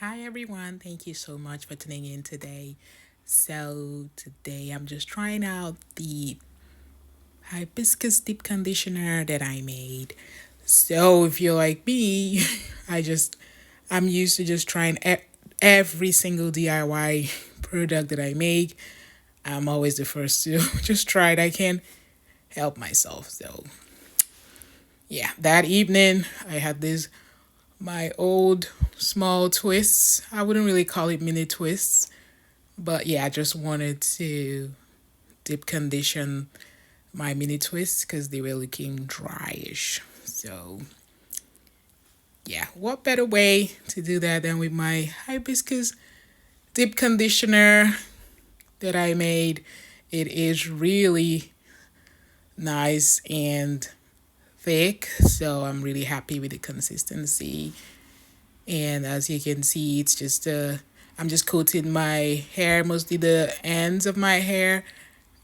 Hi everyone, thank you so much for tuning in today. So, today I'm just trying out the Hibiscus Deep Conditioner that I made. So, if you're like me, I just I'm used to just trying every single DIY product that I make. I'm always the first to just try it. I can't help myself. So, yeah, that evening I had this my old small twists. I wouldn't really call it mini twists. But yeah, I just wanted to deep condition my mini twists because they were looking dryish. So yeah, what better way to do that than with my hibiscus deep conditioner that I made? It is really nice and thick, so I'm really happy with the consistency. And as you can see, it's just I'm just coating my hair, mostly the ends of my hair,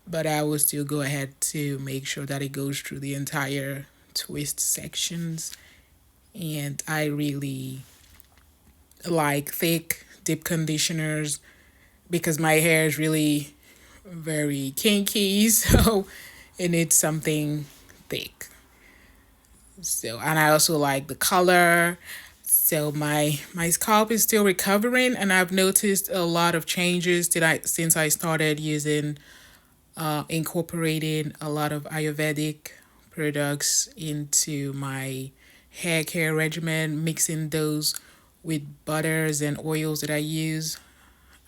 but I will still go ahead to make sure that it goes through the entire twist sections. And I really like thick deep conditioners because my hair is really very kinky, so it needs something thick. So, and I also like the color. So my scalp is still recovering, and I've noticed a lot of changes that I since I started using incorporating a lot of Ayurvedic products into my hair care regimen, mixing those with butters and oils that I use.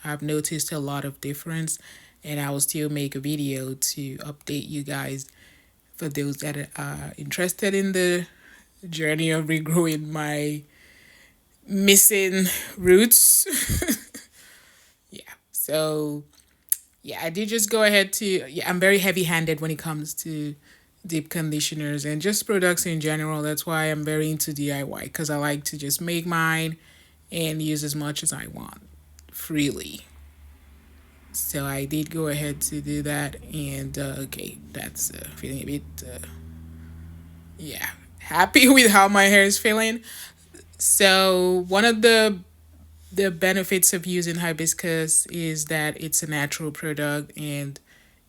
I've noticed a lot of difference, and I will still make a video to update you guys for those that are interested in the journey of regrowing my missing roots. Yeah. So yeah, I did just go ahead to, yeah, I'm very heavy handed when it comes to deep conditioners and just products in general. That's why I'm very into DIY because I like to just make mine and use as much as I want freely. So I did go ahead to do that, and okay, that's feeling a bit, yeah, happy with how my hair is feeling. So one of the benefits of using hibiscus is that it's a natural product and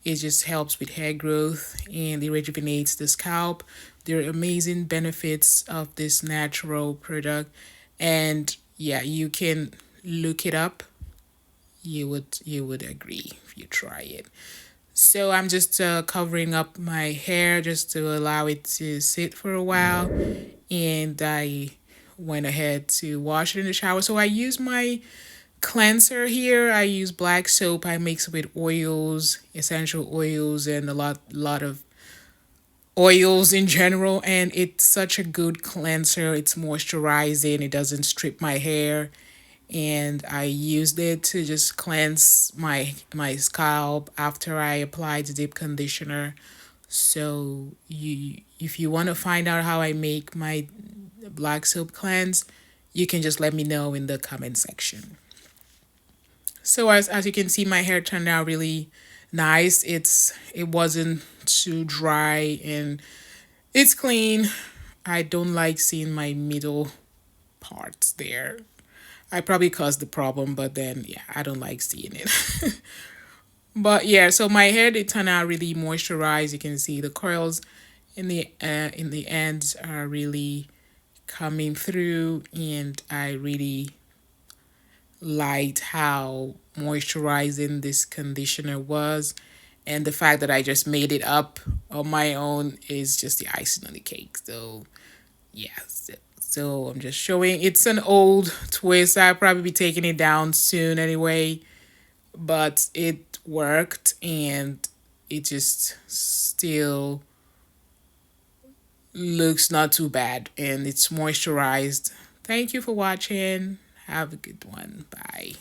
it just helps with hair growth and it rejuvenates the scalp. There are amazing benefits of this natural product. And yeah, you can look it up. You would agree if you try it. So I'm just covering up my hair just to allow it to sit for a while. And I went ahead to wash it in the shower. So I use my cleanser here. I use black soap. I mix it with oils, essential oils, and a lot of oils in general. And it's such a good cleanser. It's moisturizing. It doesn't strip my hair. And I used it to just cleanse my scalp after I applied the deep conditioner. So if you want to find out how I make my black soap cleanse, you can just let me know in the comment section. So as you can see, my hair turned out really nice. It wasn't too dry and it's clean. I don't like seeing my middle parts there. I probably caused the problem, but then yeah, I don't like seeing it. But yeah, so my hair did turn out really moisturized. You can see the curls in the ends are really coming through, and I really liked how moisturizing this conditioner was. And the fact that I just made it up on my own is just the icing on the cake. So, yeah. So I'm just showing. It's an old twist. I'll probably be taking it down soon anyway. But it worked and it just still looks not too bad. And it's moisturized. Thank you for watching. Have a good one. Bye.